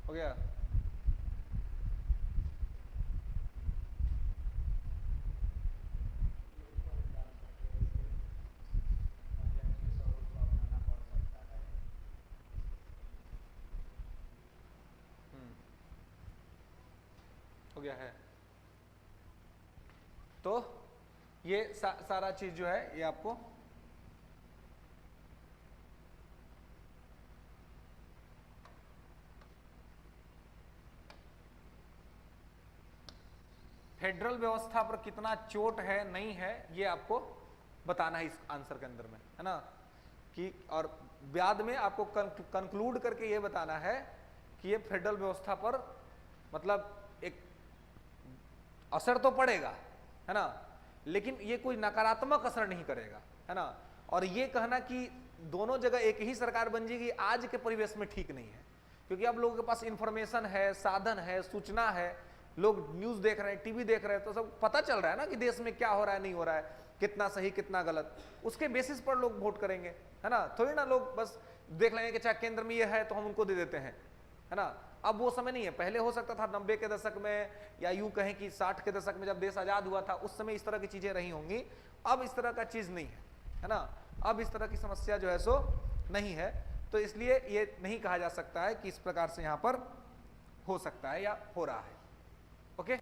हो गया। हो गया है। तो ये सारा चीज जो है ये आपको फेडरल व्यवस्था पर कितना चोट है नहीं है ये आपको बताना है इस आंसर के अंदर में, है ना। कि और बाद में आपको कंक्लूड करके ये बताना है कि ये फेडरल व्यवस्था पर मतलब एक असर तो पड़ेगा, है ना, लेकिन ये कोई नकारात्मक असर नहीं करेगा, है ना। और ये कहना कि दोनों जगह एक ही सरकार बन जाएगी आज के परिवेश में ठीक नहीं है, क्योंकि अब लोगों के पास इंफॉर्मेशन है, साधन है, सूचना है, लोग न्यूज देख रहे हैं, टीवी देख रहे हैं, तो सब पता चल रहा है ना कि देश में क्या हो रहा है नहीं हो रहा है, कितना सही कितना गलत, उसके बेसिस पर लोग वोट करेंगे, है ना। थोड़ी ना लोग बस देख लेंगे कि चाहे केंद्र में ये है तो हम उनको दे देते हैं, है ना। अब वो समय नहीं है, पहले हो सकता था 90 के दशक में या यूं कहें कि 60 के दशक में जब देश आजाद हुआ था उस समय इस तरह की चीजें रही होंगी, अब इस तरह का चीज नहीं है ना। अब इस तरह की समस्या जो है सो नहीं है, तो इसलिए ये नहीं कहा जा सकता है कि इस प्रकार से यहां पर हो सकता है या हो रहा है। ओके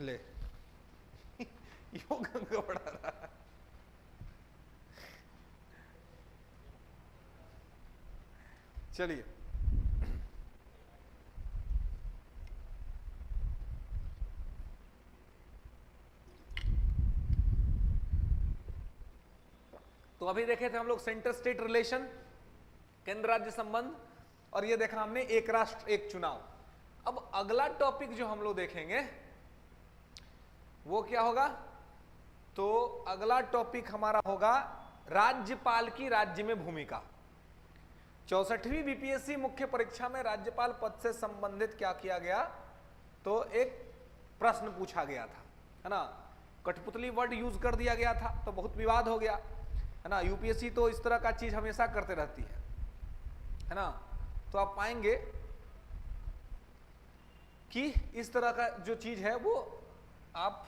ले योग बढ़ा रहा है। चलिए तो अभी देखे थे हम लोग सेंटर स्टेट रिलेशन, केंद्र राज्य संबंध, और ये देखा हमने एक राष्ट्र एक चुनाव। अब अगला टॉपिक जो हम लोग देखेंगे वो क्या होगा, तो अगला टॉपिक हमारा होगा राज्यपाल की राज्य में भूमिका। 64वीं बीपीएससी मुख्य परीक्षा में राज्यपाल पद से संबंधित क्या किया गया, तो एक प्रश्न पूछा गया था, है ना। कठपुतली वर्ड यूज कर दिया गया था तो बहुत विवाद हो गया, है ना। यूपीएससी तो इस तरह का चीज हमेशा करते रहती है ना। तो आप पाएंगे कि इस तरह का जो चीज है वो आप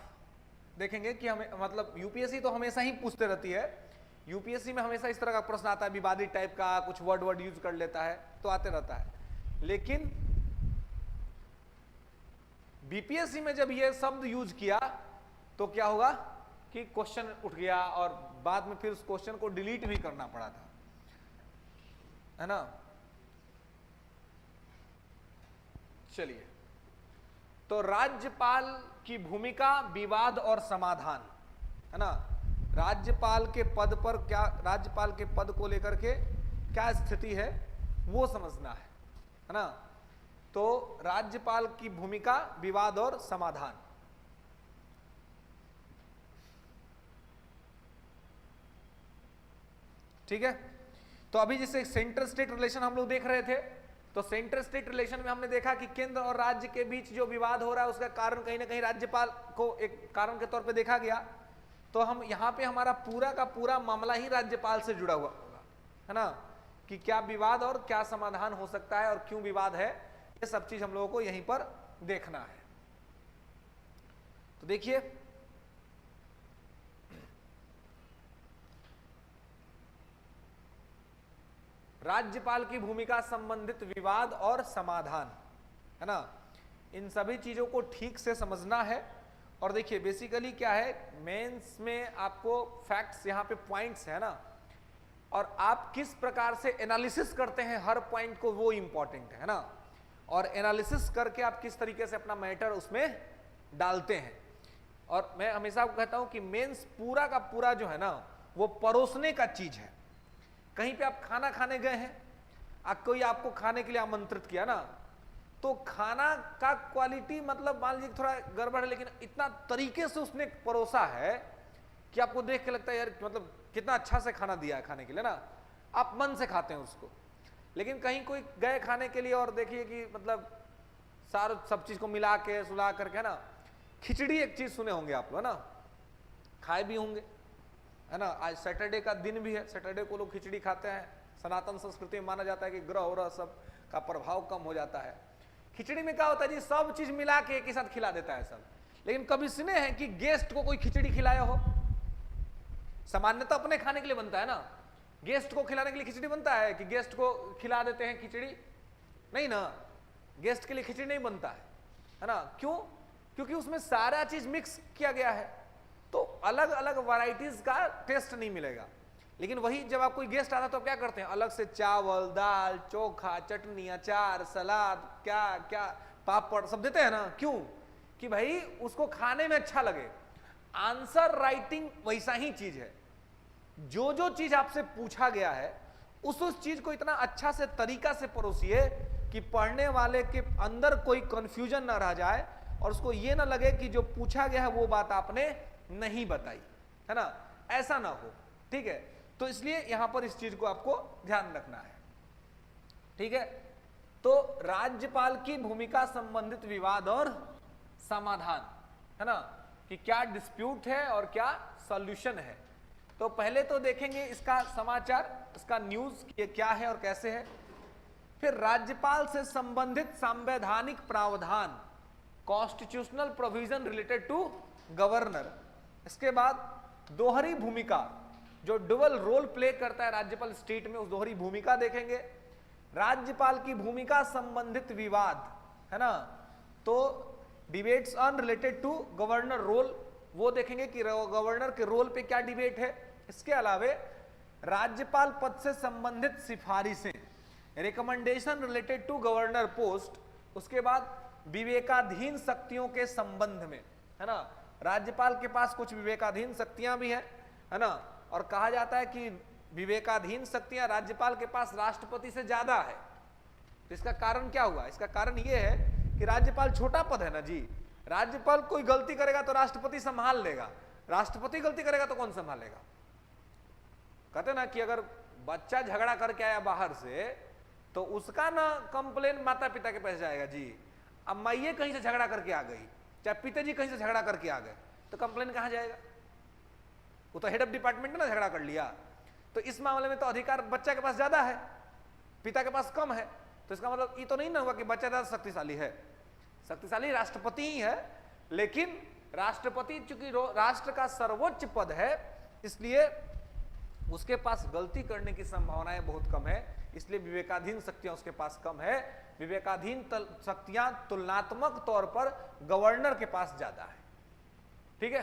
देखेंगे कि हमें मतलब यूपीएससी तो हमेशा ही पूछते रहती है, यूपीएससी में हमेशा इस तरह का प्रश्न आता है, विवादित टाइप का, कुछ वर्ड यूज कर लेता है तो आते रहता है। लेकिन बीपीएससी में जब ये शब्द यूज किया तो क्या होगा कि क्वेश्चन उठ गया और बाद में फिर उस क्वेश्चन को डिलीट भी करना पड़ा था, है ना। चलिए, तो राज्यपाल की भूमिका, विवाद और समाधान, है ना। राज्यपाल के पद पर क्या, राज्यपाल के पद को लेकर के क्या स्थिति है वो समझना है ना। तो राज्यपाल की भूमिका, विवाद और समाधान। ठीक है, तो अभी जैसे सेंटर स्टेट रिलेशन हम लोग देख रहे थे, तो सेंटर स्टेट रिलेशन में हमने देखा कि केंद्र और राज्य के बीच जो विवाद हो रहा है उसका कारण कहीं ना कहीं राज्यपाल को एक कारण के तौर पे देखा गया। तो हम यहां पे हमारा पूरा का पूरा मामला ही राज्यपाल से जुड़ा हुआ होगा, है ना, कि क्या विवाद और क्या समाधान हो सकता है और क्यों विवाद है, ये सब चीज हम लोगों को यहीं पर देखना है। तो देखिए, राज्यपाल की भूमिका, संबंधित विवाद और समाधान, है ना, इन सभी चीजों को ठीक से समझना है। और देखिए बेसिकली क्या है, मेंस में आपको फैक्ट्स यहाँ पे पॉइंट्स है ना, और आप किस प्रकार से एनालिसिस करते हैं हर पॉइंट को, वो इंपॉर्टेंट है ना। और एनालिसिस करके आप किस तरीके से अपना मैटर उसमें डालते हैं। और मैं हमेशा आपको कहता हूं कि मेंस पूरा का पूरा जो है ना वो परोसने का चीज है। कहीं पे आप खाना खाने गए हैं, कोई आपको खाने के लिए आमंत्रित किया ना, तो खाना का क्वालिटी मतलब मान लीजिए थोड़ा गड़बड़ है, लेकिन इतना तरीके से उसने परोसा है कि आपको देख के लगता है यार मतलब कितना अच्छा से खाना दिया है खाने के लिए ना, आप मन से खाते हैं उसको। लेकिन कहीं कोई गए खाने के लिए और देखिए कि मतलब सारा सब चीज को मिला के सुला करके ना, खिचड़ी एक चीज सुने होंगे आप लोग ना, खाए भी होंगे, है ना। आज सैटरडे का दिन भी है, सैटरडे को लोग खिचड़ी खाते हैं, सनातन संस्कृति में माना जाता है कि ग्रह और सब का प्रभाव कम हो जाता है। खिचड़ी में क्या होता है जी, सब चीज मिला के एक ही साथ खिला देता है सब। लेकिन कभी सुने हैं कि गेस्ट को कोई खिचड़ी खिलाया हो? सामान्यतः अपने खाने के लिए बनता है ना, गेस्ट को खिलाने के लिए खिचड़ी बनता है कि गेस्ट को खिला देते हैं खिचड़ी? नहीं ना, गेस्ट के लिए खिचड़ी नहीं बनता है ना। क्यों? क्योंकि उसमें सारा चीज मिक्स किया गया है, तो अलग अलग वैरायटीज का टेस्ट नहीं मिलेगा। लेकिन वही जब आप कोई गेस्ट आता है तो क्या करते हैं, अलग से चावल, दाल, चोखा, चटनी, अचार, सलाद, क्या क्या पापड़ सब देते हैं ना। क्यों? कि भाई उसको खाने में अच्छा लगे। आंसर राइटिंग वैसा ही चीज है, जो जो चीज आपसे पूछा गया है उस चीज को इतना अच्छा से तरीका से परोसिए कि पढ़ने वाले के अंदर कोई कंफ्यूजन ना रह जाए और उसको ये ना लगे कि जो पूछा गया है वो बात आपने नहीं बताई, है ना, ऐसा ना हो। ठीक है, तो इसलिए यहां पर इस चीज को आपको ध्यान रखना है। ठीक है, तो राज्यपाल की भूमिका संबंधित विवाद और समाधान, है ना, कि क्या डिस्प्यूट है और क्या सॉल्यूशन है। तो पहले तो देखेंगे इसका समाचार, इसका न्यूज ये क्या है और कैसे है। फिर राज्यपाल से संबंधित संवैधानिक प्रावधान, constitutional provision related to governor. इसके बाद दोहरी भूमिका, जो डुअल रोल प्ले करता है राज्यपाल स्टेट में, उस दोहरी भूमिका देखेंगे। राज्यपाल की भूमिका संबंधित विवाद, है ना, तो debates on related to governor role, वो देखेंगे कि गवर्नर के रोल पे क्या डिबेट है। इसके अलावे राज्यपाल पद से संबंधित सिफारिशें, recommendation related to governor post. उसके बाद विवेकाधीन शक्तियों के संबंध में, है ना, राज्यपाल के पास कुछ विवेकाधीन शक्तियां भी हैं, है ना, और कहा जाता है कि विवेकाधीन शक्तियां राज्यपाल के पास राष्ट्रपति से ज्यादा है। तो इसका कारण क्या हुआ? इसका कारण यह है कि राज्यपाल छोटा पद है ना जी, राज्यपाल कोई गलती करेगा तो राष्ट्रपति संभाल लेगा, राष्ट्रपति गलती करेगा तो कौन संभालेगा? कहते ना कि अगर बच्चा झगड़ा करके आया बाहर से तो उसका ना कंप्लेन माता पिता के पास जाएगा जी। अब मैये कहीं से झगड़ा करके आ गई, चाहे पिताजी कहीं से झगड़ा करके आ गए, तो कंप्लेन कहां जाएगा? वो तो हेड ऑफ डिपार्टमेंट ने ना झगड़ा कर लिया। तो इस मामले में तो अधिकार बच्चा के पास ज्यादा है, पिता के पास कम है। तो इसका मतलब ये तो नहीं ना हुआ कि बच्चा ज्यादा शक्तिशाली है। शक्तिशाली राष्ट्रपति ही है, लेकिन राष्ट्रपति चूंकि राष्ट्र का सर्वोच्च पद है, इसलिए उसके पास गलती करने की संभावनाएं बहुत कम है। इसलिए विवेकाधीन शक्तियां उसके पास कम है। विवेकाधीन शक्तियां तुलनात्मक तौर पर गवर्नर के पास ज्यादा है। ठीक है,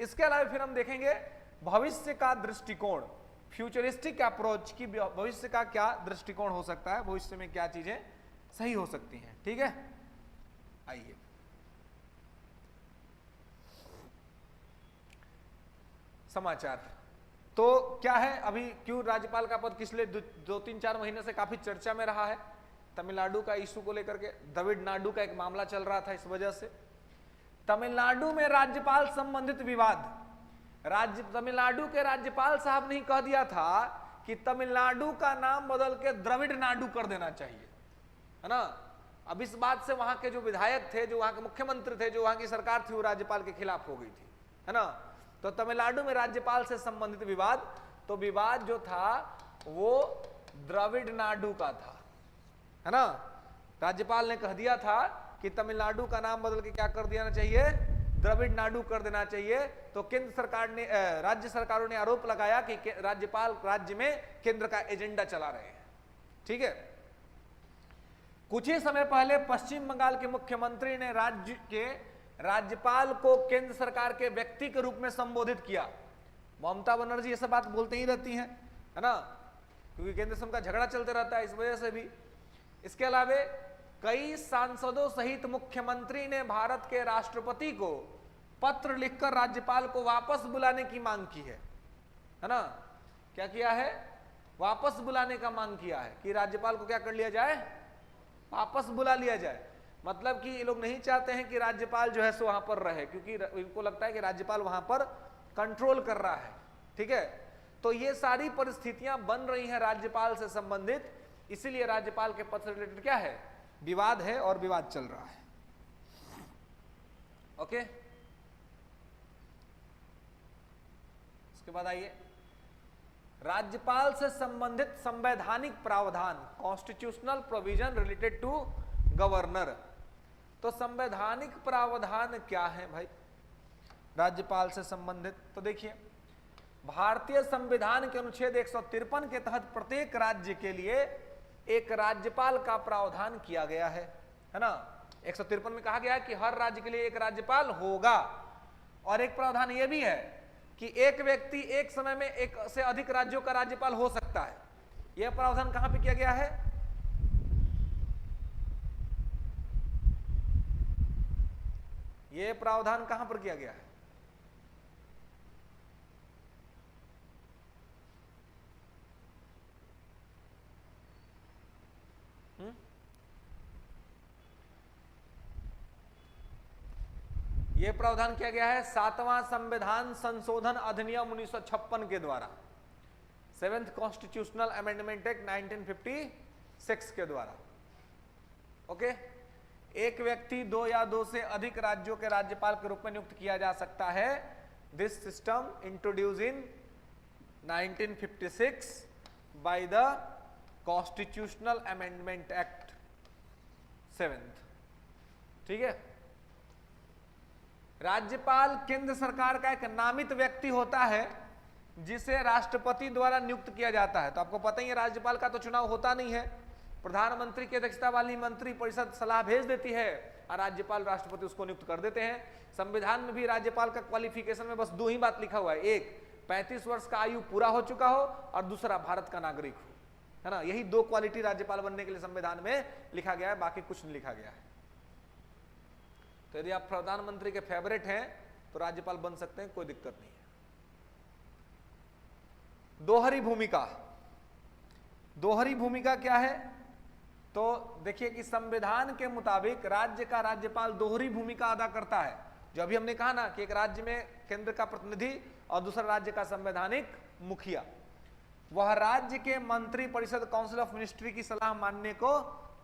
इसके अलावा फिर हम देखेंगे भविष्य का दृष्टिकोण, फ्यूचरिस्टिक अप्रोच की भविष्य का क्या दृष्टिकोण हो सकता है, भविष्य में क्या चीजें सही हो सकती हैं। ठीक है, आइए समाचार। तो क्या है, अभी क्यों राज्यपाल का पद पिछले 2-3-4 महीने से काफी चर्चा में रहा है? तमिलनाडु का इशू को लेकर के, द्रविड़ नाडु का एक मामला चल रहा था, इस वजह से तमिलनाडु में राज्यपाल संबंधित विवाद। तमिलनाडु के राज्यपाल साहब ने कह दिया था कि तमिलनाडु का नाम बदल के द्रविड़ नाडु कर देना चाहिए, है ना। अब इस बात से वहां के जो विधायक थे, जो वहां के मुख्यमंत्री थे, जो वहां की सरकार थी, वो राज्यपाल के खिलाफ हो गई थी, है ना। तो तमिलनाडु में राज्यपाल से संबंधित विवाद, तो विवाद जो था वो द्रविड़ नाडु का था, है ना। राज्यपाल ने कह दिया था कि तमिलनाडु का नाम बदल के क्या कर देना चाहिए, द्रविड़ नाडु कर देना चाहिए। तो केंद्र सरकार ने, राज्य सरकारों ने आरोप लगाया कि राज्यपाल राज्य में केंद्र का एजेंडा चला रहे हैं। ठीक है, कुछ ही समय पहले पश्चिम बंगाल के मुख्यमंत्री ने राज्य के राज्यपाल को केंद्र सरकार के व्यक्ति के रूप में संबोधित किया। ममता बनर्जी ये सब बात बोलते ही रहती हैं, है ना, क्योंकि केंद्र से उनका झगड़ा चलते रहता है, इस वजह से भी। इसके अलावा कई सांसदों सहित मुख्यमंत्री ने भारत के राष्ट्रपति को पत्र लिखकर राज्यपाल को वापस बुलाने की मांग की है ना। क्या किया है? वापस बुलाने का मांग किया है कि राज्यपाल को क्या कर लिया जाए, वापस बुला लिया जाए। मतलब कि ये लोग नहीं चाहते हैं कि राज्यपाल जो है सो वहां पर रहे, क्योंकि इनको लगता है कि राज्यपाल वहां पर कंट्रोल कर रहा है। ठीक है, तो ये सारी परिस्थितियां बन रही हैं राज्यपाल से संबंधित, इसीलिए राज्यपाल के पद से रिलेटेड क्या है, विवाद है और विवाद चल रहा है। ओके, इसके बाद आइए राज्यपाल से संबंधित संवैधानिक प्रावधान, constitutional provision related to governor. तो संवैधानिक प्रावधान क्या है भाई राज्यपाल से संबंधित? तो देखिए, भारतीय संविधान के अनुच्छेद 153 के तहत प्रत्येक राज्य के लिए एक राज्यपाल का प्रावधान किया गया है ना। 153 में कहा गया है कि हर राज्य के लिए एक राज्यपाल होगा, और एक प्रावधान यह भी है कि एक व्यक्ति एक समय में एक से अधिक राज्यों का राज्यपाल हो सकता है। यह प्रावधान कहां पे किया गया है? यह प्रावधान कहां पर किया गया है? यह प्रावधान किया गया है 7वां संविधान संशोधन अधिनियम 1956 के द्वारा, 7th कॉन्स्टिट्यूशनल अमेंडमेंट एक्ट 1956 के द्वारा। ओके, एक व्यक्ति 2 या 2 से अधिक राज्यों के राज्यपाल के रूप में नियुक्त किया जा सकता है। This system introduce in 1956 by the constitutional amendment act 7th। ठीक है, राज्यपाल केंद्र सरकार का एक नामित व्यक्ति होता है जिसे राष्ट्रपति द्वारा नियुक्त किया जाता है। तो आपको पता ही है राज्यपाल का तो चुनाव होता नहीं है, प्रधानमंत्री की अध्यक्षता वाली मंत्री परिषद सलाह भेज देती है और राज्यपाल राष्ट्रपति उसको नियुक्त कर देते हैं। संविधान में भी राज्यपाल का क्वालिफिकेशन में बस 2 ही बात लिखा हुआ है, एक 35 वर्ष का आयु पूरा हो चुका हो और दूसरा भारत का नागरिक हो, है ना। यही 2 क्वालिटी राज्यपाल बनने के लिए संविधान में लिखा गया है, बाकी कुछ नहीं लिखा गया है। तो यदि आप प्रधानमंत्री के फेवरेट हैं तो राज्यपाल बन सकते हैं, कोई दिक्कत नहीं है। दोहरी भूमिका, दोहरी भूमिका क्या है? तो देखिए कि संविधान के मुताबिक राज्य का राज्यपाल दोहरी भूमिका अदा करता है। जो अभी हमने कहा ना कि एक राज्य में केंद्र का प्रतिनिधि और दूसरा राज्य का संवैधानिक मुखिया, वह राज्य के मंत्री परिषद काउंसिल ऑफ मिनिस्ट्री की सलाह मानने को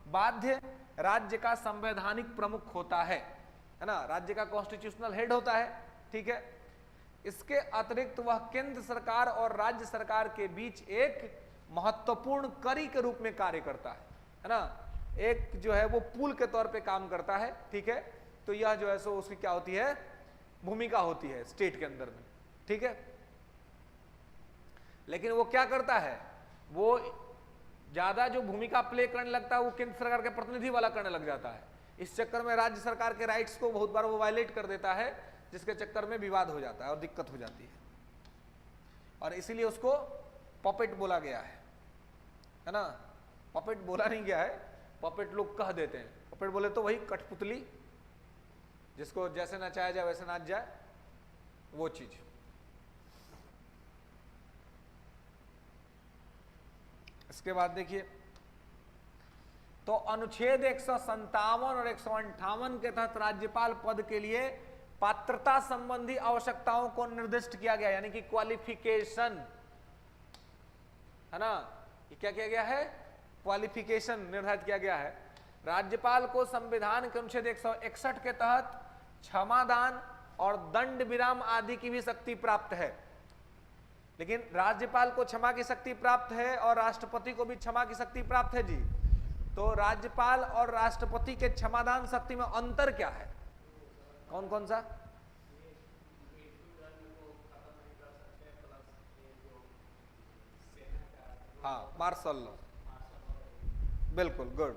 बाध्य राज्य का संवैधानिक प्रमुख होता है ना, राज्य का कॉन्स्टिट्यूशनल हेड होता है। ठीक है, इसके अतिरिक्त वह केंद्र सरकार और राज्य सरकार के बीच एक महत्वपूर्ण कड़ी के रूप में कार्य करता है ना, एक जो है वो पुल के तौर पे काम करता है। ठीक है, तो यह जो है सो उसकी क्या होती है, भूमिका होती है स्टेट के अंदर में। ठीक है, लेकिन वो क्या करता है, वो ज्यादा जो भूमिका प्ले करने लगता है वो केंद्र सरकार के प्रतिनिधि वाला करने लग जाता है। इस चक्कर में राज्य सरकार के राइट्स को बहुत बार वो वायलेट कर देता है, जिसके चक्कर में विवाद हो जाता है और दिक्कत हो जाती है, और इसीलिए उसको पपेट बोला गया है ना। पपेट बोला नहीं गया है, पपेट लोग कह देते हैं। पपेट बोले तो वही कठपुतली, जिसको जैसे नचाया जाए वैसे नाच जाए, वो चीज। इसके बाद देखिए, तो अनुच्छेद 157 और 158 के तहत राज्यपाल पद के लिए पात्रता संबंधी आवश्यकताओं को निर्दिष्ट किया गया, यानी कि क्वालिफिकेशन, है ना। ये क्या किया गया है, क्वालिफिकेशन निर्धारित किया गया है। राज्यपाल को संविधान के अनुच्छेद 161 के तहत क्षमादान और दंड विराम आदि की भी शक्ति प्राप्त है। लेकिन राज्यपाल को क्षमा की शक्ति प्राप्त है और राष्ट्रपति को भी क्षमा की शक्ति प्राप्त है जी। तो राज्यपाल और राष्ट्रपति के क्षमादान शक्ति में अंतर क्या है, कौन कौन सा? हाँ, मार्शल लॉ, बिल्कुल गुड।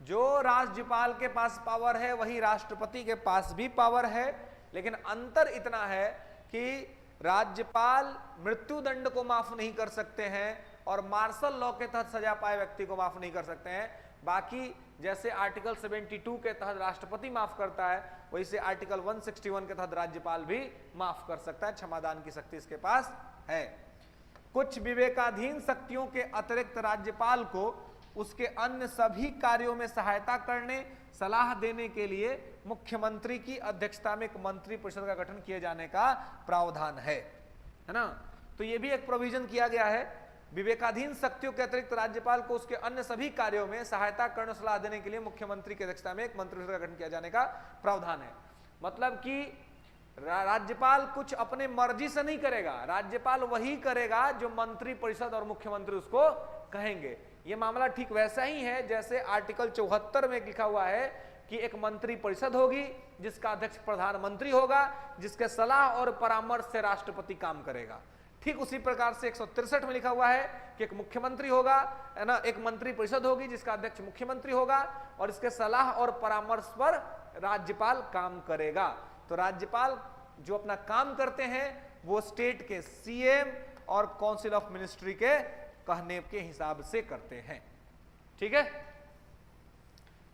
जो राज्यपाल के पास पावर है वही राष्ट्रपति के पास भी पावर है, लेकिन अंतर इतना है कि राज्यपाल मृत्युदंड को माफ नहीं कर सकते हैं और मार्शल लॉ के तहत सजा पाए व्यक्ति को माफ नहीं कर सकते हैं। बाकी जैसे आर्टिकल 72 के तहत राष्ट्रपति माफ करता है, वैसे आर्टिकल 161 के तहत राज्यपाल भी माफ कर सकता है, क्षमादान की शक्ति इसके पास है। कुछ विवेकाधीन शक्तियों के अतिरिक्त राज्यपाल को उसके अन्य सभी कार्यों में सहायता करने, सलाह देने के लिए मुख्यमंत्री की अध्यक्षता में एक मंत्री परिषद का गठन किए जाने का प्रावधान है ना। तो ये भी एक प्रोविजन किया गया है, विवेकाधीन शक्तियों के अतिरिक्त राज्यपाल को उसके अन्य सभी कार्यों में सहायता करने, सलाह देने के लिए मुख्यमंत्री की अध्यक्षता में एक मंत्री परिषद का गठन किया जाने का प्रावधान है। मतलब कि राज्यपाल कुछ अपने मर्जी से नहीं करेगा, राज्यपाल वही करेगा जो मंत्री परिषद और मुख्यमंत्री उसको कहेंगे। ये मामला ठीक वैसा ही है जैसे आर्टिकल 74 में लिखा हुआ है कि एक मंत्री परिषद होगी जिसका अध्यक्ष प्रधानमंत्री होगा, जिसके सलाह और परामर्श से राष्ट्रपति काम करेगा। ठीक उसी प्रकार से 163 में लिखा हुआ है कि एक मुख्यमंत्री होगा, है ना, एक मंत्री परिषद होगी जिसका अध्यक्ष मुख्यमंत्री होगा और इसके सलाह और परामर्श पर राज्यपाल काम करेगा। तो राज्यपाल जो अपना काम करते हैं वो स्टेट के सीएम और काउंसिल ऑफ मिनिस्ट्री के कहने के हिसाब से करते हैं। ठीक है,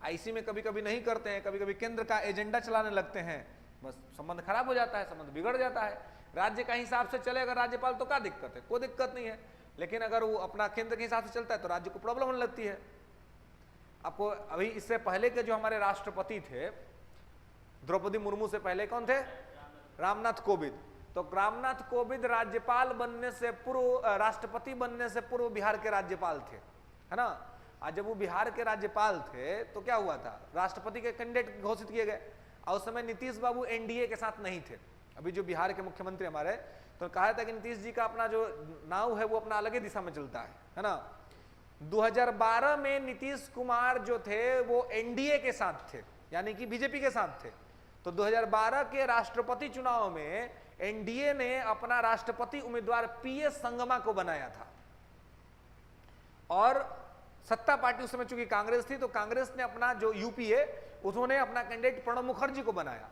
आईसी में कभी कभी नहीं करते हैं, कभी कभी केंद्र का एजेंडा चलाने लगते हैं, बस संबंध खराब हो जाता है, संबंध बिगड़ जाता है। राज्य का हिसाब से चलेगा राज्यपाल तो क्या दिक्कत है, कोई दिक्कत नहीं है। लेकिन अगर वो अपना केंद्र के हिसाब से चलता है तो राज्य को प्रॉब्लम होने लगती है। आपको अभी इससे पहले के जो हमारे राष्ट्रपति थे, द्रौपदी मुर्मू से पहले कौन थे? रामनाथ कोविंद। तो रामनाथ कोविंद राज्यपाल बनने से पूर्व, राष्ट्रपति बनने से पूर्व बिहार के राज्यपाल थे, है ना। आज जब वो बिहार के राज्यपाल थे तो क्या हुआ था, राष्ट्रपति के कैंडिडेट घोषित किए गए और उस समय नीतीश बाबू एनडीए के साथ नहीं थे। अभी जो बिहार के मुख्यमंत्री हमारे, तो कहा था कि नीतीश जी का अपना जो नाव है वो अपना अलग ही दिशा में चलता है ना। 2012 में नीतीश कुमार जो थे वो एनडीए के साथ थे, यानी कि बीजेपी के साथ थे। तो 2012 के राष्ट्रपति चुनाव में एनडीए ने अपना राष्ट्रपति उम्मीदवार पीएस संगमा को बनाया था और सत्ता पार्टी उस समय चूंकि कांग्रेस थी तो कांग्रेस ने अपना जो यूपीए, उन्होंने अपना कैंडिडेट प्रणब मुखर्जी को बनाया।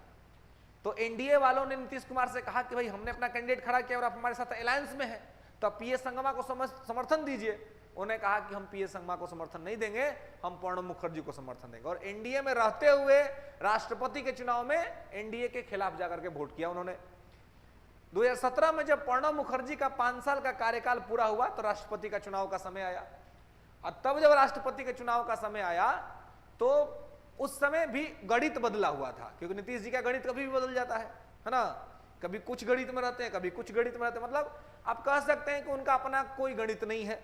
तो एनडीए वालों ने नीतीश कुमार से कहा कि भाई हमने अपना कैंडिडेट खड़ा किया और आप हमारे साथ अलायंस में हैं, तो आप पीएस संगमा को समर्थन दीजिए। उन्होंने कहा कि हम पीएस संगमा को समर्थन नहीं देंगे, हम प्रणब मुखर्जी को समर्थन देंगे। और एनडीए में रहते हुए राष्ट्रपति के चुनाव में एनडीए के खिलाफ जाकर के वोट किया उन्होंने। 2017 में जब प्रणब मुखर्जी का 5 साल का कार्यकाल पूरा हुआ तो राष्ट्रपति का चुनाव का समय आया। और तब जब राष्ट्रपति के चुनाव का समय आया तो उस समय भी गणित बदला हुआ था, क्योंकि नीतीश जी का गणित कभी भी बदल जाता है ना। कभी कुछ गणित में रहते हैं, कभी कुछ गणित में रहते हैं। मतलब आप कह सकते हैं कि उनका अपना कोई गणित नहीं है।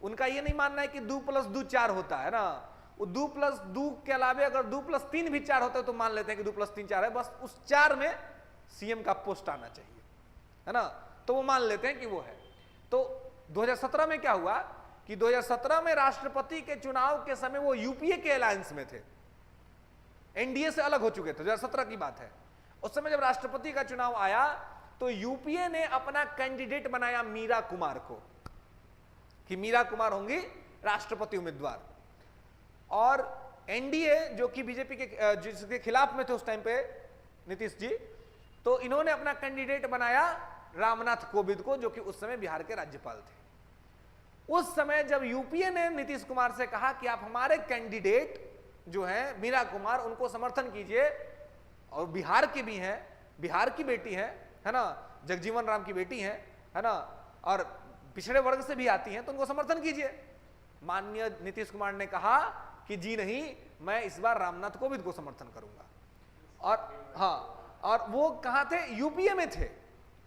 उनका ये नहीं मानना है कि 2 + 2 4 होता है ना। वो 2 + 2 के अलावे अगर 2 + 3 भी 4 होता है तो मान लेते हैं कि 2 + 3 4 है। बस उस 4 में सीएम का पोस्ट आना चाहिए, है ना, तो वो मान लेते हैं कि वो है। तो 2017 में क्या हुआ कि 2017 में राष्ट्रपति के चुनाव के समय वो यूपीए के अलायंस में थे, एनडीए से अलग हो चुके थे। 2017 की बात है। उस समय जब राष्ट्रपति का चुनाव आया तो यूपीए ने अपना कैंडिडेट बनाया मीरा कुमार को, कि मीरा कुमार होंगी राष्ट्रपति उम्मीदवार। और एनडीए जो कि बीजेपी के जिसके खिलाफ में थे उस टाइम पे नीतीश जी, तो इन्होंने अपना कैंडिडेट बनाया रामनाथ कोविंद को, जो कि उस समय बिहार के राज्यपाल थे। उस समय जब यूपीए ने नीतीश कुमार से कहा कि आप हमारे कैंडिडेट जो है मीरा कुमार, उनको समर्थन कीजिए, और बिहार की भी हैं, बिहार की बेटी है ना, जगजीवन राम की बेटी है ना, और पिछड़े वर्ग से भी आती हैं, तो उनको समर्थन कीजिए। माननीय नीतीश कुमार ने कहा कि जी नहीं, मैं इस बार रामनाथ कोविंद को समर्थन करूंगा। और हाँ, और वो कहां थे? यूपीए में थे,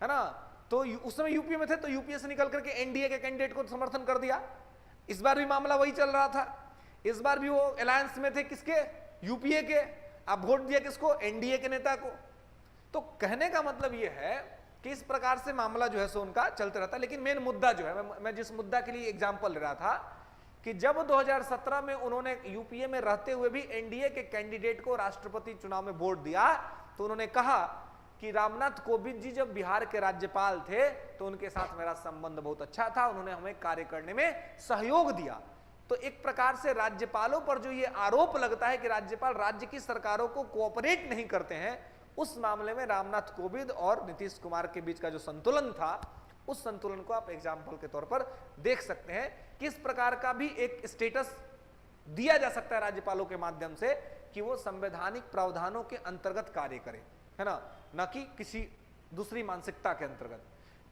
है ना। तो उस समय यूपीए में थे तो यूपीए से निकल करके एनडीए के कैंडिडेट को समर्थन कर दिया। इस बार भी मामला वही चल रहा था। इस बार भी वो अलायंस में थे, किसके? यूपीए के। आप वोट दिया किसको? एनडीए के नेता को। तो कहने का मतलब ये है कि इस प्रकार से मामला जो है सो उनका चलते रहता है। लेकिन मेन मुद्दा जो है, मैं जिस मुद्दा के लिए एग्जाम्पल ले रहा था कि जब 2017 में उन्होंने यूपीए में रहते हुए भी एनडीए के कैंडिडेट को राष्ट्रपति चुनाव में वोट दिया, तो उन्होंने कहा कि रामनाथ कोविंद जी जब बिहार के राज्यपाल थे तो उनके साथ मेरा संबंध बहुत अच्छा था, उन्होंने हमें कार्य करने में सहयोग दिया। तो एक प्रकार से राज्यपालों पर जो ये आरोप लगता है कि राज्यपाल राज्य की सरकारों को कोऑपरेट नहीं करते हैं, उस मामले में रामनाथ कोविंद और नीतीश कुमार के बीच का जो संतुलन था, उस संतुलन को आप एग्जाम्पल के तौर पर देख सकते हैं। किस प्रकार का भी एक स्टेटस दिया जा सकता है राज्यपालों के माध्यम से कि वो संवैधानिक प्रावधानों के अंतर्गत कार्य करें, है ना, न कि किसी दूसरी मानसिकता के अंतर्गत।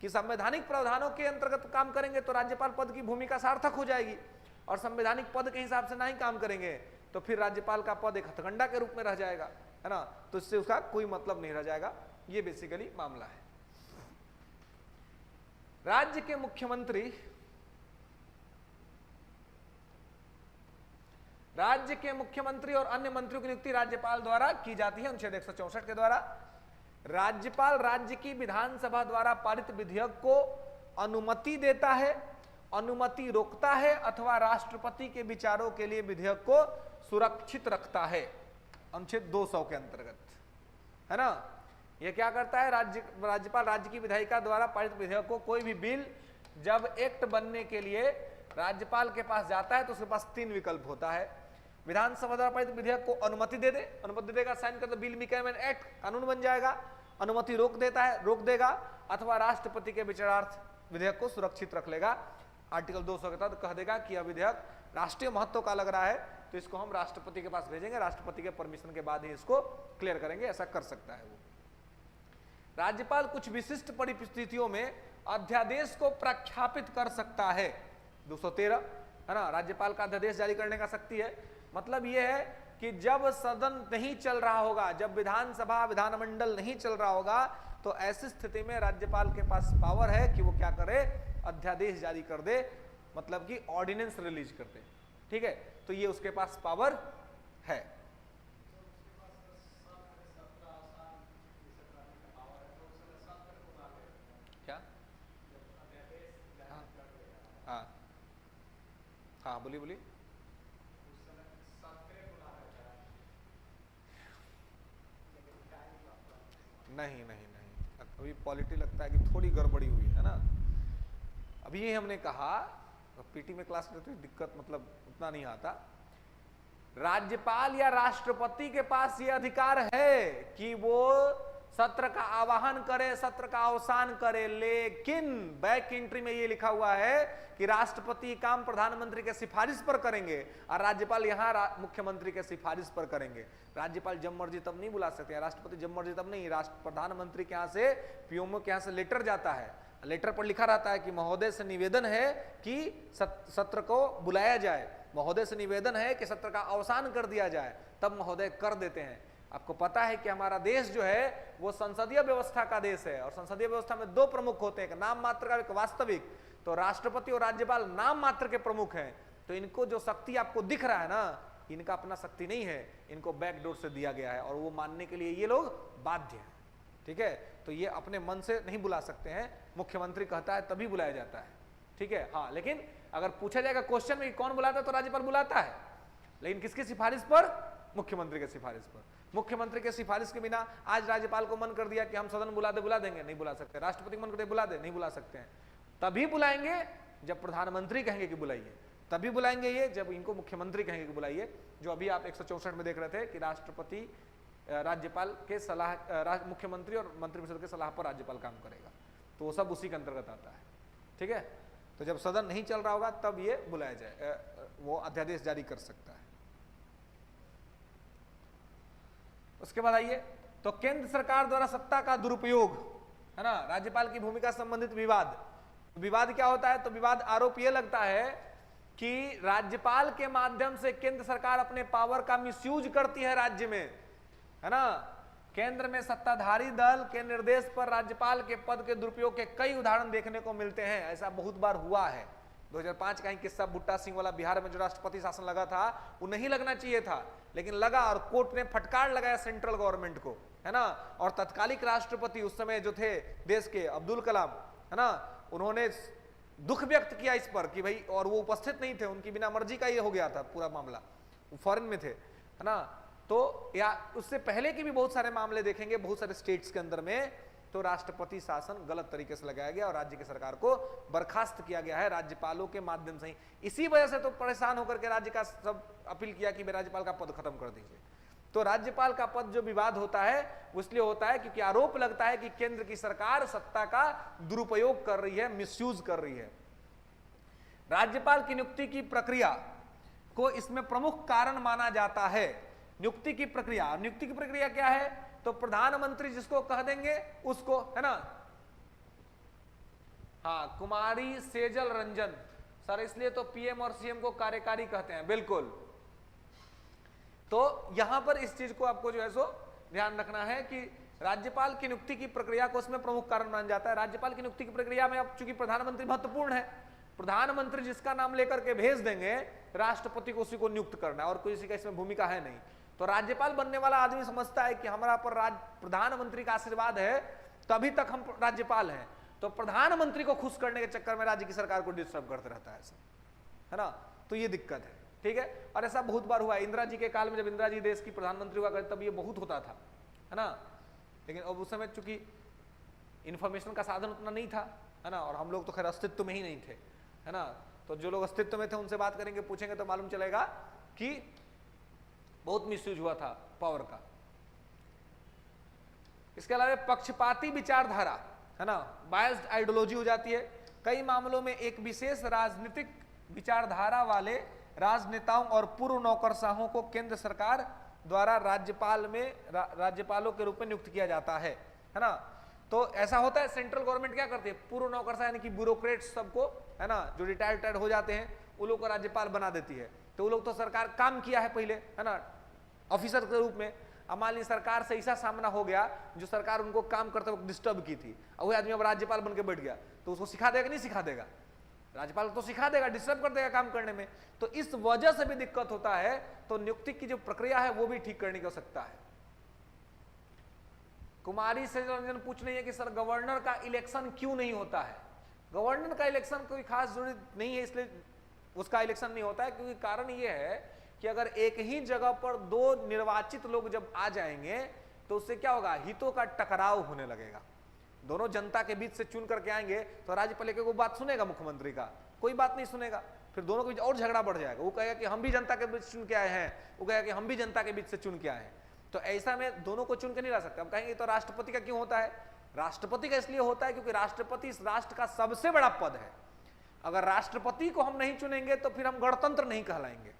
कि संवैधानिक प्रावधानों के अंतर्गत काम करेंगे तो राज्यपाल पद की भूमिका सार्थक हो जाएगी, और संवैधानिक पद के हिसाब से ना ही काम करेंगे तो फिर राज्यपाल का पद एक हथकंडा के रूप में रह जाएगा, है ना, तो इससे उसका कोई मतलब नहीं रह जाएगा। ये बेसिकली मामला है। राज्य के मुख्यमंत्री, राज्य के मुख्यमंत्री और अन्य मंत्रियों की नियुक्ति राज्यपाल द्वारा की जाती है अनुच्छेद 164 के द्वारा। राज्यपाल राज्य की विधानसभा द्वारा पारित विधेयक को अनुमति देता है, अनुमति रोकता है अथवा राष्ट्रपति के विचारों के लिए विधेयक को सुरक्षित रखता है, अनुच्छेद 200 के अंतर्गत, है ना। यह क्या करता है, राज्यपाल राज्य की विधायिका द्वारा पारित विधेयक को, कोई भी बिल जब एक्ट बनने के लिए राज्यपाल के पास जाता है तो उसके पास 3 विकल्प होता है। विधानसभा द्वारा पारित विधेयक को अनुमति दे दे, अनुमति देगा, साइन कर दे, बिल बिकेम एन एक्ट, कानून बन जाएगा। अनुमति रोक देता है, रोक देगा, अथवा राष्ट्रपति के विचारार्थ विधेयक को सुरक्षित रख लेगा। आर्टिकल 200 के तहत कह देगा कि यह विधेयक राष्ट्रीय महत्व का लग रहा है तो इसको हम राष्ट्रपति के पास भेजेंगे, राष्ट्रपति के परमिशन के बाद ही इसको क्लियर करेंगे, ऐसा कर सकता है वो। राज्यपाल कुछ विशिष्ट परिस्थितियों में अध्यादेश को प्रख्यापित कर सकता है, 213, है ना। राज्यपाल का अध्यादेश जारी करने का शक्ति है, मतलब यह है कि जब सदन नहीं चल रहा होगा, जब विधानसभा विधानमंडल नहीं चल रहा होगा, तो ऐसी स्थिति में राज्यपाल के पास पावर है कि वो क्या करे, अध्यादेश जारी कर दे, मतलब कि ऑर्डिनेंस रिलीज कर दे, ठीक है। तो ये उसके पास पावर है। क्या? हाँ हाँ, बोलिए बोलिए। नहीं नहीं नहीं, अभी पॉलिटी लगता है कि थोड़ी गड़बड़ी हुई है ना। अभी ये हमने कहा, पीटी में क्लास में तो दिक्कत मतलब उतना नहीं आता। राज्यपाल या राष्ट्रपति के पास ये अधिकार है कि वो सत्र का आह्वान करे, सत्र का अवसान करे, लेकिन बैक एंट्री में ये लिखा हुआ है कि राष्ट्रपति काम प्रधानमंत्री के सिफारिश पर करेंगे और राज्यपाल यहाँ मुख्यमंत्री के सिफारिश पर करेंगे। राज्यपाल जब मर्जी तब नहीं बुला सकते हैं, राष्ट्रपति जब मर्जी तब नहीं। प्रधानमंत्री के यहाँ से, पीएमओ के यहाँ से लेटर जाता है, लेटर पर लिखा रहता है कि महोदय से निवेदन है कि सत्र को बुलाया जाए, महोदय से निवेदन है कि सत्र का अवसान कर दिया जाए, तब महोदय कर देते हैं। आपको पता है कि हमारा देश जो है वो संसदीय व्यवस्था का देश है और संसदीय व्यवस्था में 2 प्रमुख होते हैं, एक नाम मात्र का, एक वास्तविक। तो राष्ट्रपति और राज्यपाल नाम मात्र के प्रमुख हैं, तो इनको जो शक्ति आपको दिख रहा है ना, इनका अपना शक्ति नहीं है, इनको बैकडोर से दिया गया है और वो मानने के लिए ये लोग बाध्य हैं, ठीक है। तो ये अपने मन से नहीं बुला सकते हैं, मुख्यमंत्री कहता है तभी बुलाया जाता है, ठीक है। हाँ, लेकिन अगर पूछा जाएगा क्वेश्चन में कौन बुलाता है तो राज्यपाल बुलाता है, लेकिन किसकी सिफारिश पर? मुख्यमंत्री के सिफारिश पर। मुख्यमंत्री के सिफारिश के बिना आज राज्यपाल को मन कर दिया कि हम सदन बुला देंगे, नहीं बुला सकते। राष्ट्रपति को मन कर दे बुला दे, नहीं बुला सकते हैं। तभी बुलाएंगे जब प्रधानमंत्री कहेंगे कि बुलाइए, तभी बुलाएंगे ये जब इनको मुख्यमंत्री कहेंगे कि बुलाइए। जो अभी आप 164 में देख रहे थे कि राष्ट्रपति राज्यपाल के सलाह, मुख्यमंत्री और मंत्रिपरिषद के सलाह पर राज्यपाल काम करेगा, तो वो सब उसी के अंतर्गत आता है, ठीक है। तो जब सदन नहीं चल रहा होगा तब ये बुलाया जाए, वो अध्यादेश जारी कर सकता है। उसके बाद आइए, तो केंद्र सरकार द्वारा सत्ता का दुरुपयोग, है ना, राज्यपाल की भूमिका संबंधित विवाद। विवाद क्या होता है? तो विवाद, आरोप ये लगता है कि राज्यपाल के माध्यम से केंद्र सरकार अपने पावर का मिसयूज करती है राज्य में, है ना। केंद्र में सत्ताधारी दल के निर्देश पर राज्यपाल के पद के दुरुपयोग के कई उदाहरण देखने को मिलते हैं, ऐसा बहुत बार हुआ है। 2005 का ही किस्सा, बुट्टा सिंह वाला, बिहार में जो राष्ट्रपति शासन लगा था वो नहीं लगना चाहिए था, लेकिन लगा और कोर्ट ने फटकार लगाया सेंट्रल गवर्नमेंट को, है ना। और तत्कालिक राष्ट्रपति उस समय जो थे देश के, अब्दुल कलाम, है ना, उन्होंने दुख व्यक्त किया इस पर कि भाई, और वो उपस्थित नहीं थे, उनकी बिना मर्जी का ये हो गया था पूरा मामला, वो फॉरेन में थे, है ना। तो या उससे पहले के भी बहुत सारे मामले देखेंगे बहुत सारे स्टेट्स के अंदर में, तो राष्ट्रपति शासन गलत तरीके से लगाया गया और राज्य की सरकार को बर्खास्त किया गया है राज्यपालों के माध्यम से ही। इसी वजह से तो परेशान होकर के राज्य का सब अपील किया कि राज्यपाल का पद खत्म कर दीजिए। तो राज्यपाल का पद जो विवाद होता है वो इसलिए होता है क्योंकि आरोप लगता है कि केंद्र की सरकार सत्ता का दुरुपयोग कर रही है, मिसयूज कर रही है। राज्यपाल की नियुक्ति की प्रक्रिया को इसमें प्रमुख कारण माना जाता है। नियुक्ति की प्रक्रिया, नियुक्ति की प्रक्रिया क्या है? तो प्रधानमंत्री जिसको कह देंगे उसको, है ना। हाँ, कुमारी सेजल रंजन सर, इसलिए तो पीएम और सीएम को कार्यकारी कहते हैं, बिल्कुल। तो यहां पर इस चीज को आपको जो है सो ध्यान रखना है कि राज्यपाल की नियुक्ति की प्रक्रिया को उसमें प्रमुख कारण माना जाता है। राज्यपाल की नियुक्ति की प्रक्रिया में अब चूंकि प्रधानमंत्री महत्वपूर्ण है, प्रधानमंत्री जिसका नाम लेकर के भेज देंगे, राष्ट्रपति को उसी को नियुक्त करना है और कोई किसी का इसमें भूमिका है नहीं। तो राज्यपाल बनने वाला आदमी समझता है कि हमारा पर प्रधानमंत्री का आशीर्वाद है तभी तक हम राज्यपाल हैं, तो प्रधानमंत्री को खुश करने के चक्कर में राज्य की सरकार को डिस्टर्ब करते रहता है ना। तो ये दिक्कत है, ठीक है। और ऐसा बहुत बार हुआ है, इंदिरा जी के काल में जब इंदिरा जी देश की प्रधानमंत्री हुआ करते तब ये बहुत होता था, है ना। लेकिन अब उस समय चूंकि इंफॉर्मेशन का साधन उतना नहीं था, है ना, और हम लोग तो खैर अस्तित्व में ही नहीं थे, है ना। तो जो लोग अस्तित्व में थे उनसे बात करेंगे, पूछेंगे तो मालूम चलेगा कि बहुत मिसयूज हुआ था पावर का। इसके अलावा पक्षपाती विचारधारा, है ना, बायस्ड आइडियोलॉजी हो जाती है। कई मामलों में एक विशेष राजनीतिक विचारधारा वाले राजनेताओं और पूर्व नौकरशाहों को केंद्र सरकार द्वारा राज्यपालों के रूप में नियुक्त किया जाता है ना। तो ऐसा होता है, सेंट्रल गवर्नमेंट क्या करती है, पूर्व नौकरशाह यानी कि ब्यूरोक्रेट्स सबको, है ना, जो रिटायर्ड हो जाते हैं उन लोग को राज्यपाल बना देती है। तो वो लोग तो सरकार काम किया है पहले, है ना, ऑफिसर के रूप में। अब मान ली सरकार से ऐसा सामना हो गया जो सरकार उनको काम करते वक्त डिस्टर्ब की थी, और वही आदमी अब राज्यपाल बन के बैठ गया, तो उसको सिखा देगा नहीं सिखा देगा, राज्यपाल तो सिखा देगा, डिस्टर्ब कर देगा काम करने में। तो इस वजह से भी दिक्कत होता है, तो नियुक्ति की जो प्रक्रिया है वो भी ठीक करने की आवश्यकता है। कुमारी से रंजन पूछ रही है कि सर गवर्नर का इलेक्शन क्यों नहीं होता है। गवर्नर का इलेक्शन कोई खास जरूरत नहीं है, इसलिए उसका इलेक्शन नहीं होता है, क्योंकि कारण ये है कि अगर एक ही जगह पर दो निर्वाचित लोग जब आ जाएंगे तो उससे क्या होगा, हितों का टकराव होने लगेगा। दोनों जनता के बीच से चुन करके आएंगे तो राज्यपाल को बात सुनेगा मुख्यमंत्री का, कोई बात नहीं सुनेगा, फिर दोनों के बीच और झगड़ा बढ़ जाएगा। वो कहेगा कि हम भी जनता के बीच चुन के आए हैं, वो कहेगा कि हम भी जनता के बीच से चुन के आए हैं। तो ऐसा में दोनों को चुन के नहीं ला सकते। हम कहेंगे तो राष्ट्रपति का क्यों होता है, राष्ट्रपति का इसलिए होता है क्योंकि राष्ट्रपति इस राष्ट्र का सबसे बड़ा पद है। अगर राष्ट्रपति को हम नहीं चुनेंगे तो फिर हम गणतंत्र नहीं कहलाएंगे।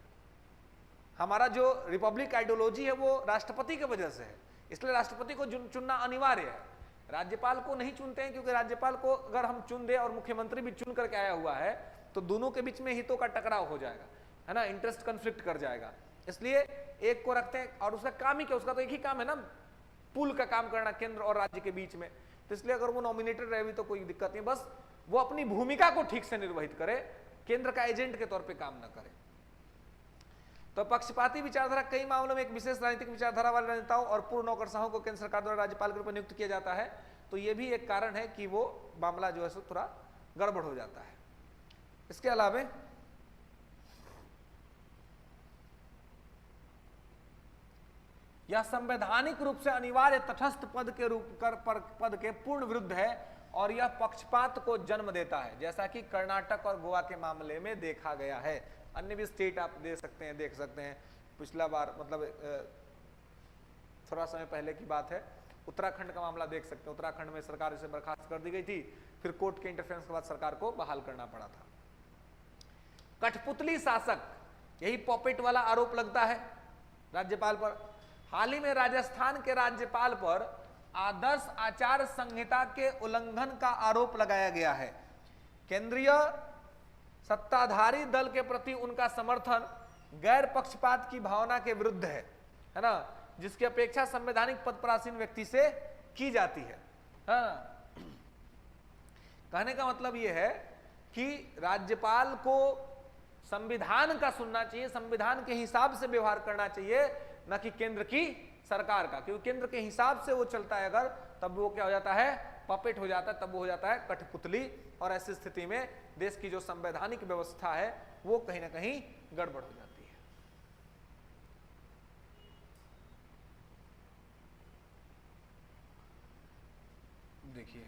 हमारा जो रिपब्लिक आइडियोलॉजी है वो राष्ट्रपति की वजह से है, इसलिए राष्ट्रपति को चुनना अनिवार्य है। राज्यपाल को नहीं चुनते हैं क्योंकि राज्यपाल को अगर हम चुन दे और मुख्यमंत्री भी चुन करके आया हुआ है तो दोनों के बीच में हितों का टकराव हो जाएगा, है ना, इंटरेस्ट कन्फ्लिक्ट कर जाएगा। इसलिए एक को रखते हैं, और उसका काम ही क्या, उसका तो एक ही काम है ना, पुल का काम करना केंद्र और राज्य के बीच में। तो इसलिए अगर वो नॉमिनेटेड रहे भी तो कोई दिक्कत नहीं, बस वो अपनी भूमिका को ठीक से निर्वहित करे, केंद्र का एजेंट के तौर पर काम न करे। तो पक्षपाती विचारधारा, कई मामलों में एक विशेष राजनीतिक विचारधारा वाले नेताओं और पूर्व नौकरशाहों को केंद्र सरकार द्वारा राज्यपाल के रूप में नियुक्त किया जाता है। तो ये भी एक कारण है कि वो मामला जो है सो थोड़ा गड़बड़ हो जाता है। इसके अलावा यह संवैधानिक रूप से अनिवार्य तटस्थ पद के पूर्ण विरुद्ध है और यह पक्षपात को जन्म देता है, जैसा कि कर्नाटक और गोवा के मामले में देखा गया है। अन्य भी स्टेट आप देख सकते हैं। पिछला बार मतलब थोड़ा समय पहले की बात है, उत्तराखंड का मामला देख सकते हैं। उत्तराखंड में सरकार इसे बर्खास्त कर दी गई थी, फिर कोर्ट के इंटरफेरेंस के बाद सरकार को बहाल करना पड़ा था। कठपुतली शासक, यही पॉपेट वाला आरोप लगता है राज्यपाल पर। हाल ही में राजस्थान के राज्यपाल पर आदर्श आचार संहिता के उल्लंघन का आरोप लगाया गया है। केंद्रीय सत्ताधारी दल के प्रति उनका समर्थन गैर पक्षपात की भावना के विरुद्ध है ना, जिसकी अपेक्षा संवैधानिक पद पर आसीन व्यक्ति से की जाती है। कहने का मतलब यह है कि राज्यपाल को संविधान का सुनना चाहिए, संविधान के हिसाब से व्यवहार करना चाहिए, न कि केंद्र की सरकार का, क्योंकि केंद्र के हिसाब से वो चलता है अगर, तब वो क्या हो जाता है, पपेट हो जाता है, तब वो हो जाता है कठपुतली। और ऐसी स्थिति में देश की जो संवैधानिक व्यवस्था है वो कहीं ना कहीं गड़बड़ हो जाती है। देखिए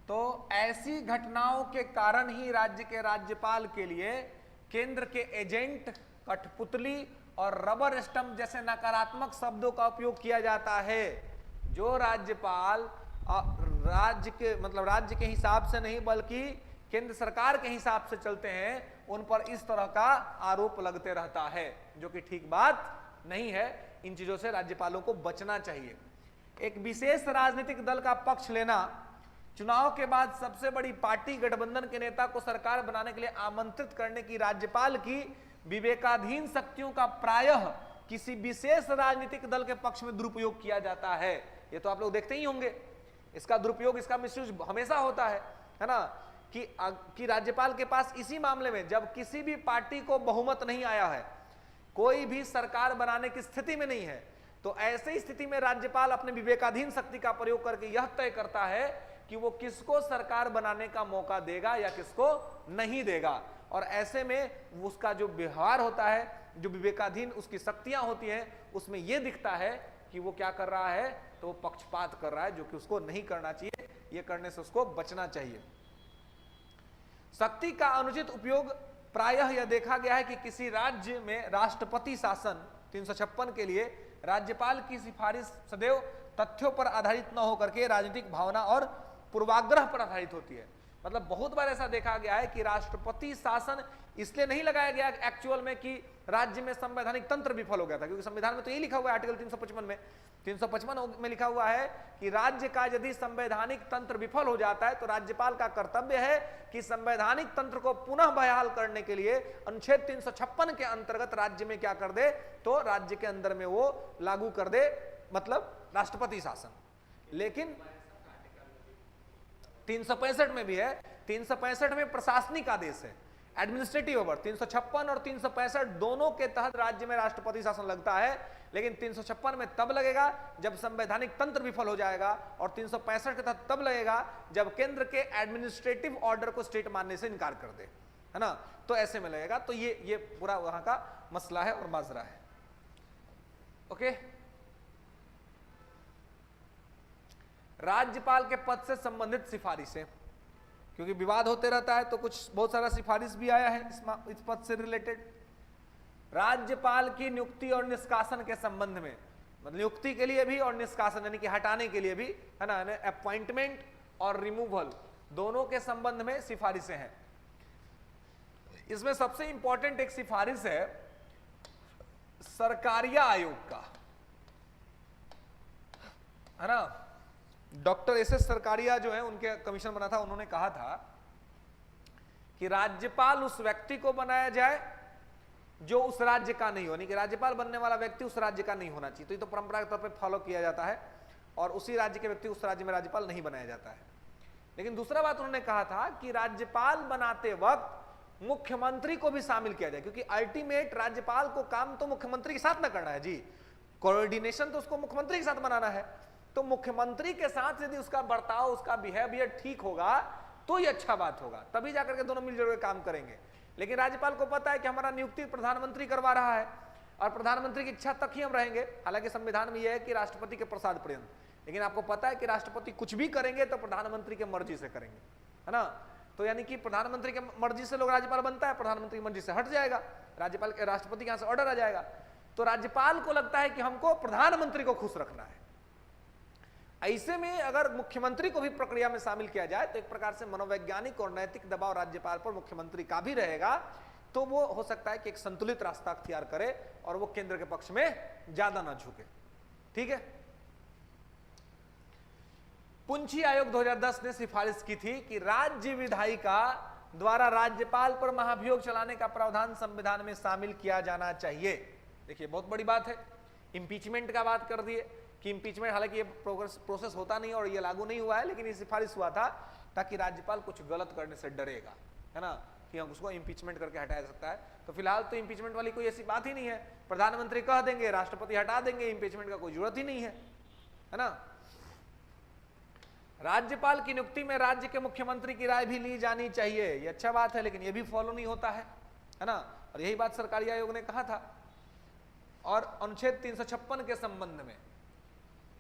तो ऐसी घटनाओं के कारण ही राज्य के राज्यपाल के लिए केंद्र के एजेंट, कठपुतली और रबर स्टंप जैसे नकारात्मक शब्दों का उपयोग किया जाता है। जो राज्यपाल राज्य के हिसाब से नहीं बल्कि केंद्र सरकार के हिसाब से चलते हैं, उन पर इस तरह का आरोप लगते रहता है, जो कि ठीक बात नहीं है। इन चीजों से राज्यपालों को बचना चाहिए। एक विशेष राजनीतिक दल का पक्ष लेना, चुनाव के बाद सबसे बड़ी पार्टी गठबंधन के नेता को सरकार बनाने के लिए आमंत्रित करने की राज्यपाल की विवेकाधीन शक्तियों का प्रायः किसी विशेष राजनीतिक दल के पक्ष में दुरुपयोग किया जाता है। ये तो आप लोग देखते ही होंगे, इसका दुरुपयोग, इसका मिसयूज हमेशा होता है ना। कि राज्यपाल के पास इसी मामले में जब किसी भी पार्टी को बहुमत नहीं आया है, कोई भी सरकार बनाने की स्थिति में नहीं है, तो ऐसे स्थिति में राज्यपाल अपने विवेकाधीन शक्ति का प्रयोग करके यह तय करता है कि वो किसको सरकार बनाने का मौका देगा या किसको नहीं देगा। और ऐसे में उसका जो व्यवहार होता है, जो विवेकाधीन उसकी शक्तियां होती हैं, उसमें यह दिखता है कि वो क्या कर रहा है, तो वो पक्षपात कर रहा है, जो कि उसको नहीं करना चाहिए, ये करने से उसको बचना चाहिए। शक्ति का अनुचित उपयोग प्रायः यह देखा गया है कि किसी राज्य में राष्ट्रपति शासन 356 के लिए राज्यपाल की सिफारिश सदैव तथ्यों पर आधारित न होकर के राजनीतिक भावना और पूर्वाग्रह पर आधारित होती है। मतलब बहुत बार ऐसा देखा गया है कि राष्ट्रपति शासन इसलिए नहीं लगाया गया एक्चुअल में कि राज्य में संवैधानिक तंत्र विफल हो गया था, क्योंकि संविधान में तो यही लिखा हुआ है आर्टिकल 355 में लिखा हुआ है कि राज्य का यदि संवैधानिक तंत्र विफल हो जाता है तो राज्यपाल का कर्तव्य है कि संवैधानिक तंत्र को पुनः बहाल करने के लिए अनुच्छेद 356 के अंतर्गत राज्य में क्या कर दे, तो राज्य के अंदर में वो लागू कर दे, मतलब राष्ट्रपति शासन। लेकिन 365 में भी है, 365 में प्रशासनिक आदेश है, एडमिनिस्ट्रेटिव ओवर। 356 और 365 दोनों के तहत राज्य में राष्ट्रपति शासन लगता है, लेकिन 356 में तब लगेगा जब संवैधानिक तंत्र विफल हो जाएगा, और 365 के तहत तब लगेगा जब केंद्र के एडमिनिस्ट्रेटिव ऑर्डर को स्टेट मानने से इनकार कर दे, है ना। तो ऐसे में लगेगा। तो ये पूरा वहां का मसला है और माजरा है। ओके, राज्यपाल के पद से संबंधित सिफारिशें, क्योंकि विवाद होते रहता है तो कुछ बहुत सारा सिफारिश भी आया है इस पद से रिलेटेड। राज्यपाल की नियुक्ति और निष्कासन के संबंध में, मतलब नियुक्ति के लिए भी और निष्कासन यानी कि हटाने के लिए भी, है ना, अपॉइंटमेंट और रिमूवल दोनों के संबंध में सिफारिशें हैं। इसमें सबसे इंपॉर्टेंट एक सिफारिश है सरकारिया आयोग का, है ना। Doctor SS. सरकारिया जो है, उनके कमीशन बना था, उन्होंने कहा था कि राज्यपाल उस व्यक्ति को बनाया जाए जो उस राज्य का नहीं हो, यानी कि राज्यपाल बनने वाला व्यक्ति उस राज्य का नहीं होना चाहिए। तो ये तो परंपरागत तौर पे फॉलो किया जाता है, और उसी राज्य के व्यक्ति उस राज्य में राज्यपाल नहीं बनाया जाता है। लेकिन दूसरा बात उन्होंने कहा था कि राज्यपाल बनाते वक्त मुख्यमंत्री को भी शामिल किया जाए, क्योंकि अल्टीमेट राज्यपाल को काम तो मुख्यमंत्री के साथ ना करना है जी, कोऑर्डिनेशन तो उसको मुख्यमंत्री के साथ बनाना है। तो मुख्यमंत्री के साथ यदि उसका बर्ताव, उसका बिहेवियर ठीक होगा तो ये अच्छा बात होगा, तभी जाकर के दोनों मिलजुल के काम करेंगे। लेकिन राज्यपाल को पता है कि हमारा नियुक्ति प्रधानमंत्री करवा रहा है और प्रधानमंत्री की इच्छा तक ही हम रहेंगे। हालांकि संविधान में यह है कि राष्ट्रपति के प्रसाद पर्यंत, लेकिन आपको पता है कि राष्ट्रपति कुछ भी करेंगे तो प्रधानमंत्री के मर्जी से करेंगे, है ना। तो यानी कि प्रधानमंत्री के मर्जी से लोग राज्यपाल बनता है, प्रधानमंत्री की मर्जी से हट जाएगा, राज्यपाल के राष्ट्रपति के यहां से ऑर्डर आ जाएगा। तो राज्यपाल को लगता है कि हमको प्रधानमंत्री को खुश रखना है। ऐसे में अगर मुख्यमंत्री को भी प्रक्रिया में शामिल किया जाए तो एक प्रकार से मनोवैज्ञानिक और नैतिक दबाव राज्यपाल पर मुख्यमंत्री का भी रहेगा, तो वो हो सकता है कि एक संतुलित रास्ता अख्तियार करे और वो केंद्र के पक्ष में ज्यादा ना झुके। ठीक है। पुंछी आयोग 2010 ने सिफारिश की थी कि राज्य विधायिका द्वारा राज्यपाल पर महाभियोग चलाने का प्रावधान संविधान में शामिल किया जाना चाहिए। देखिए बहुत बड़ी बात है, इम्पीचमेंट का बात कर दिए कि इम्पीचमेंट, हालांकि ये प्रोसेस होता नहीं और ये लागू नहीं हुआ है, लेकिन ये सिफारिश हुआ था ताकि राज्यपाल कुछ गलत करने से डरेगा, है ना, कि हम उसको इम्पीचमेंट करके हटाया सकता है। तो फिलहाल तो इम्पीचमेंट वाली कोई ऐसी बात ही नहीं है, प्रधानमंत्री कह देंगे, राष्ट्रपति हटा देंगे, इम्पीचमेंट का कोई जरूरत ही नहीं है ना। राज्यपाल की नियुक्ति में राज्य के मुख्यमंत्री की राय भी ली जानी चाहिए, ये अच्छा बात है, लेकिन ये भी फॉलो नहीं होता है ना। और यही बात सरकारी आयोग ने कहा था। और अनुच्छेद 356 के संबंध में,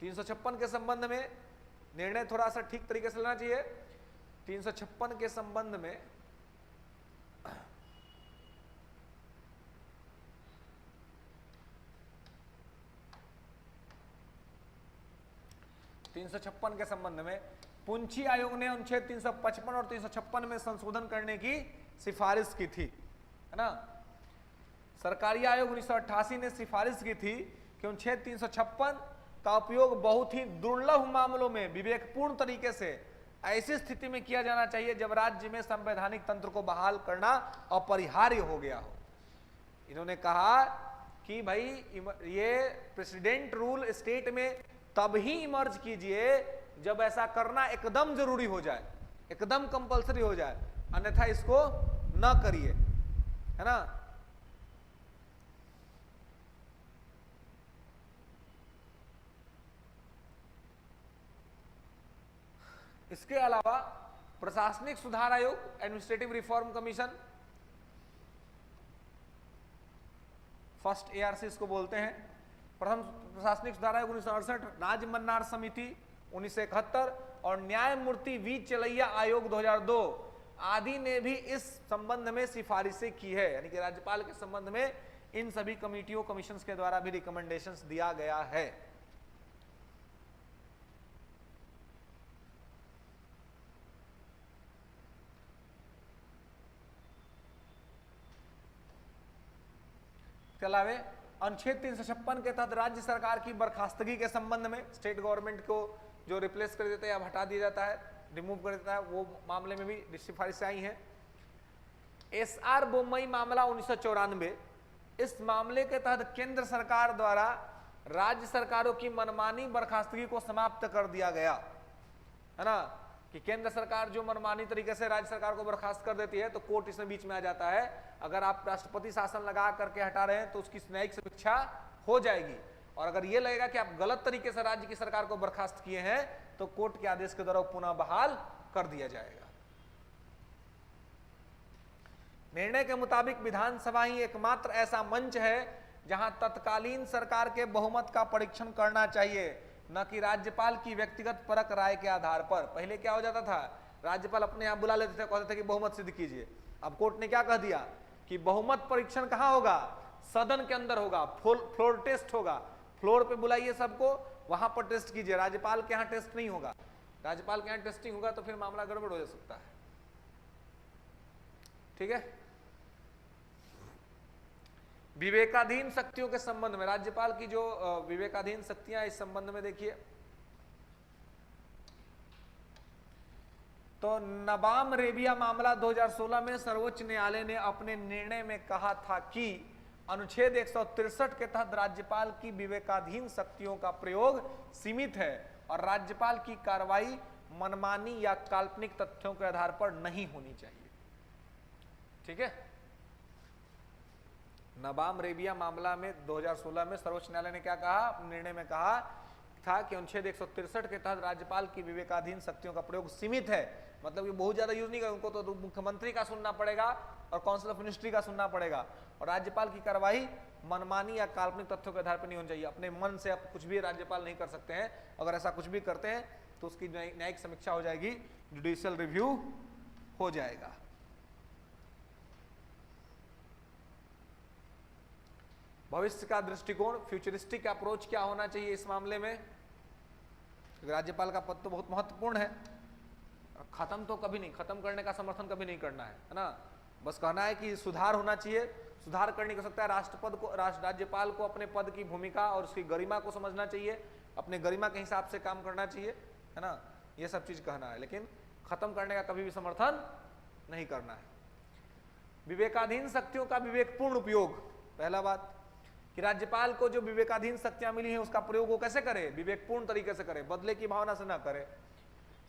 356 के संबंध में निर्णय थोड़ा सा ठीक तरीके से लेना चाहिए। 356 के संबंध में के संबंध में पुंछी आयोग ने अनुच्छेद 355 और 356 में संशोधन करने की सिफारिश की थी, है ना। सरकारी आयोग 1988 ने सिफारिश की थी कि अनुच्छेद 356 का उपयोग बहुत ही दुर्लभ मामलों में विवेकपूर्ण तरीके से ऐसी स्थिति में किया जाना चाहिए जब राज्य में संवैधानिक तंत्र को बहाल करना अपरिहार्य हो गया हो। इन्होंने कहा कि भाई ये प्रेसिडेंट रूल स्टेट में तब ही इमर्ज कीजिए जब ऐसा करना एकदम जरूरी हो जाए। एकदम कंपलसरी हो जाए, अन्यथा इसको न करिए, है ना। इसके अलावा प्रशासनिक सुधार आयोग, administrative reform commission, first ARC इसको बोलते हैं। प्रथम प्रशासनिक सुधार आयोग 1968, राज्य मन्नार समिति 1971 और न्यायमूर्ति वी चलैया आयोग 2002 आदि ने भी इस संबंध में सिफारिशें की है, यानी कि राज्यपाल के संबंध में इन सभी कमिटियों कमीशंस के द्वारा भी रिकमेंडेशंस दिया गया है। अलावे अनुच्छेद 356 के तहत राज्य सरकार की बर्खास्तगी के संबंध में स्टेट गवर्नमेंट को जो रिप्लेस कर देता है या हटा दिया जाता है, रिमूव कर देता है, वो मामले में भी सिफारिशें आई हैं। एसआर बोम्मई मामला 1994, इस मामले के तहत केंद्र सरकार द्वारा राज्य सरकारों की मनमानी बर्खास्तगी को समाप्त कर दिया गया, है ना, कि केंद्र सरकार जो मनमानी तरीके से राज्य सरकार को बर्खास्त कर देती है तो कोर्ट इसमें बीच में आ जाता है। अगर आप राष्ट्रपति शासन लगा करके हटा रहे हैं तो उसकी न्यायिक समीक्षा हो जाएगी, और अगर ये लगेगा कि आप गलत तरीके से राज्य की सरकार को बर्खास्त किए हैं तो कोर्ट के आदेश के द्वारा पुनः बहाल कर दिया जाएगा। निर्णय के मुताबिक विधानसभा ही एकमात्र ऐसा मंच है जहां तत्कालीन सरकार के बहुमत का परीक्षण करना चाहिए, न कि राज्यपाल की व्यक्तिगत परख राय के आधार पर। पहले क्या हो जाता था, राज्यपाल अपने आप बुला लेते थे, कहते थे कि बहुमत सिद्ध कीजिए। अब कोर्ट ने क्या कह दिया कि बहुमत परीक्षण कहां होगा, सदन के अंदर होगा, फ्लोर टेस्ट होगा, फ्लोर पे बुलाइए सबको, वहां पर टेस्ट कीजिए, राज्यपाल के यहाँ टेस्ट नहीं होगा। राज्यपाल के यहाँ टेस्टिंग होगा तो फिर मामला गड़बड़ हो जा सकता है, ठीक है। विवेकाधीन शक्तियों के संबंध में राज्यपाल की जो विवेकाधीन शक्तियां, इस संबंध में देखिए तो नबाम रेबिया मामला 2016 में सर्वोच्च न्यायालय ने अपने निर्णय में कहा था कि अनुच्छेद 163 के तहत राज्यपाल की विवेकाधीन शक्तियों का प्रयोग सीमित है और राज्यपाल की कार्रवाई मनमानी या काल्पनिक तथ्यों के आधार पर नहीं होनी चाहिए, ठीक है। नबाम रेबिया मामला में 2016 में सर्वोच्च न्यायालय ने क्या कहा, निर्णय में कहा था कि अनुच्छेद 163 के तहत राज्यपाल की विवेकाधीन शक्तियों का प्रयोग सीमित है, मतलब कि बहुत ज्यादा यूज नहीं करें, उनको तो मुख्यमंत्री का सुनना पड़ेगा और काउंसिल ऑफ मिनिस्ट्री का सुनना पड़ेगा, और राज्यपाल की कार्रवाई मनमानी या काल्पनिक तथ्यों के आधार पर नहीं होनी चाहिए। अपने मन से आप कुछ भी राज्यपाल नहीं कर सकते हैं, अगर ऐसा कुछ भी करते हैं तो उसकी न्यायिक समीक्षा हो जाएगी, जुडिशियल रिव्यू हो जाएगा। भविष्य का दृष्टिकोण, फ्यूचरिस्टिक अप्रोच क्या होना चाहिए इस मामले में, राज्यपाल का पद तो बहुत महत्वपूर्ण है, खत्म तो कभी नहीं, खत्म करने का समर्थन कभी नहीं करना है ना, बस कहना है कि सुधार होना चाहिए। सुधार करने को सकता है राज्यपाल को अपने पद की भूमिका और उसकी गरिमा को समझना चाहिए, अपने गरिमा के हिसाब से काम करना चाहिए, है ना, ये सब चीज कहना है, लेकिन खत्म करने का कभी भी समर्थन नहीं करना है। विवेकाधीन शक्तियों का विवेकपूर्ण उपयोग, पहला बात कि राज्यपाल को जो विवेकाधीन शक्तियां मिली हैं उसका प्रयोग वो कैसे करे, विवेकपूर्ण तरीके से करे, बदले की भावना से ना करे।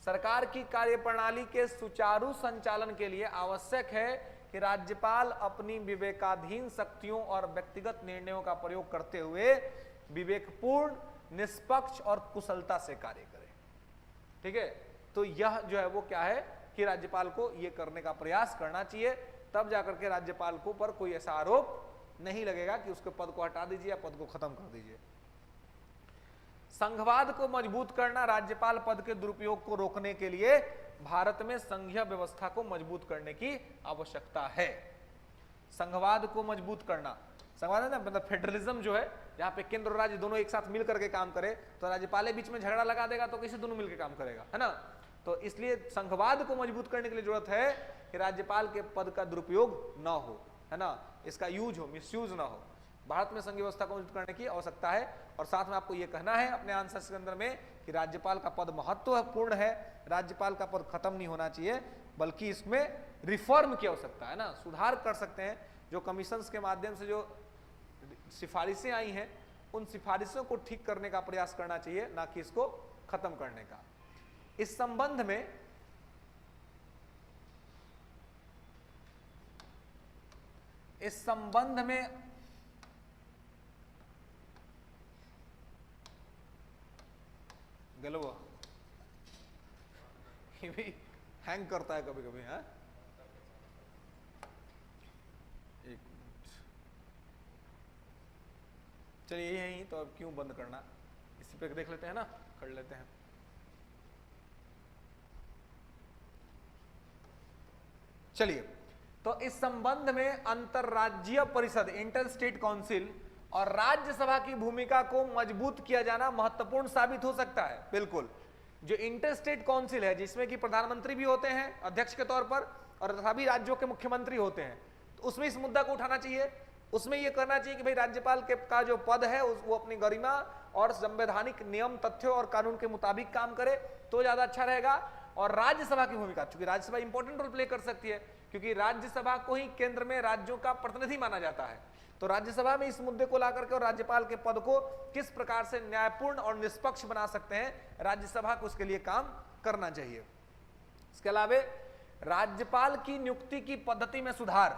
सरकार की कार्यप्रणाली के सुचारू संचालन के लिए आवश्यक है कि राज्यपाल अपनी विवेकाधीन शक्तियों और व्यक्तिगत निर्णयों का प्रयोग करते हुए विवेकपूर्ण, निष्पक्ष और कुशलता से कार्य करे, ठीक है। तो यह जो है वो क्या है कि राज्यपाल को यह करने का प्रयास करना चाहिए, तब जाकर के राज्यपाल को पर कोई ऐसा आरोप नहीं लगेगा कि उसके पद को हटा दीजिए या पद को खत्म कर दीजिए। संघवाद को मजबूत करना, राज्यपाल पद के दुरुपयोग को रोकने के लिए भारत में संघीय व्यवस्था को मजबूत करने की आवश्यकता है। संघवाद को मजबूत करना, संघवाद है ना, मतलब फेडरलिज्म जो है, जहां पे केंद्र और राज्य दोनों एक साथ मिल करके काम करे, तो राज्यपाल बीच में झगड़ा लगा देगा तो कैसे दोनों मिलकर काम करेगा, है ना। तो इसलिए संघवाद को मजबूत करने के लिए जरूरत है कि राज्यपाल के पद का दुरुपयोग न हो, है ना, इसका यूज हो, मिसयूज ना हो। भारत में संघ व्यवस्था को मजबूत करने की आवश्यकता है, और साथ में आपको यह कहना है अपने आंसर्स के अंदर में कि राज्यपाल का पद महत्वपूर्ण है, राज्यपाल का पद खत्म नहीं होना चाहिए, बल्कि इसमें रिफॉर्म की आवश्यकता है ना, सुधार कर सकते हैं। जो कमीशंस के माध्यम से जो सिफारिशें आई हैं उन सिफारिशों को ठीक करने का प्रयास करना चाहिए, ना कि इसको खत्म करने का। इस संबंध में इस संबंध में गलो ये भी हैंग करता है कभी कभी। है एक मिनट, चलिए यही तो, अब क्यों बंद करना, इसी पे देख लेते हैं ना, कर लेते हैं। चलिए, तो इस संबंध में अंतरराज्यीय परिषद इंटर स्टेट काउंसिल और राज्यसभा की भूमिका को मजबूत किया जाना महत्वपूर्ण साबित हो सकता है। बिल्कुल, जो इंटर स्टेट काउंसिल है जिसमें कि प्रधानमंत्री भी होते हैं अध्यक्ष के तौर पर और सभी राज्यों के मुख्यमंत्री होते हैं, तो उसमें इस मुद्दा को उठाना चाहिए। उसमें यह करना चाहिए कि भाई राज्यपाल के का जो पद है वो अपनी गरिमा और संवैधानिक नियम, तथ्यों और कानून के मुताबिक काम करे तो ज्यादा अच्छा रहेगा। और राज्यसभा की भूमिका, क्योंकि राज्यसभा इंपॉर्टेंट रोल प्ले कर सकती है, क्योंकि राज्यसभा को ही केंद्र में राज्यों का प्रतिनिधि माना जाता है, तो राज्यसभा में इस मुद्दे को लाकर के और राज्यपाल के पद को किस प्रकार से न्यायपूर्ण और निष्पक्ष बना सकते हैं, राज्यसभा को उसके लिए काम करना चाहिए। इसके अलावा राज्यपाल की नियुक्ति की पद्धति में सुधार,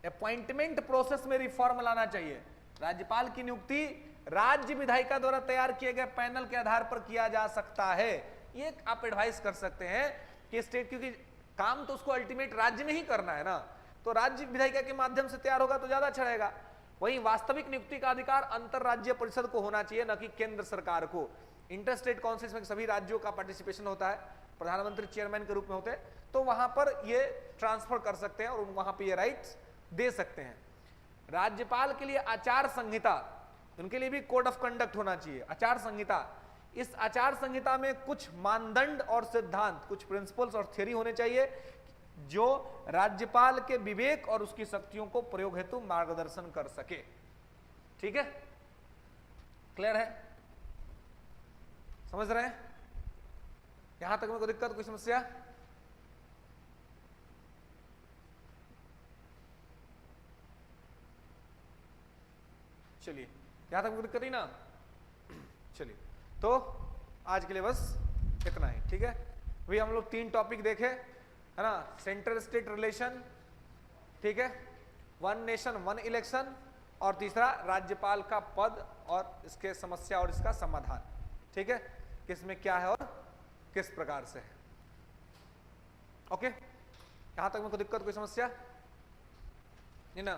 अपॉइंटमेंट प्रोसेस में रिफॉर्म लाना चाहिए। राज्यपाल की नियुक्ति राज्य विधायिका द्वारा तैयार किए गए पैनल के आधार पर किया जा सकता है। ये आप एडवाइस कर सकते हैं कि स्टेट, क्योंकि काम तो उसको अल्टीमेट राज्य में ही करना है ना, तो राज्य विधायिका के माध्यम से तैयार होगा तो ज्यादा अच्छा रहेगा। वहीं वास्तविक नियुक्ति का अधिकार अंतरराज्यीय परिषद को होना चाहिए, न कि केंद्र सरकार को। इंटर स्टेट काउंसिल में सभी राज्यों का पार्टिसिपेशन होता है, प्रधानमंत्री चेयरमैन के रूप में होते हैं, तो वहां पर ये ट्रांसफर कर सकते हैं और वहां पर ये राइट्स दे सकते हैं। राज्यपाल के लिए आचार संहिता, उनके लिए भी कोड ऑफ कंडक्ट होना चाहिए, आचार संहिता। इस आचार संहिता में कुछ मानदंड और सिद्धांत, कुछ प्रिंसिपल्स और थ्योरी होने चाहिए जो राज्यपाल के विवेक और उसकी शक्तियों को प्रयोग हेतु मार्गदर्शन कर सके। ठीक है, क्लियर है, समझ रहे हैं? यहां तक में कोई दिक्कत, कोई समस्या? चलिए, यहां तक कोई दिक्कत ही ना? चलिए, तो आज के लिए बस इतना ही। ठीक है, वही हम लोग 3 टॉपिक देखे, है ना, सेंट्रल स्टेट रिलेशन, ठीक है, वन नेशन वन इलेक्शन, और तीसरा राज्यपाल का पद और इसके समस्या और इसका समाधान। ठीक है, किसमें क्या है और किस प्रकार से है। ओके, यहां तक में कोई दिक्कत, कोई समस्या नहीं ना?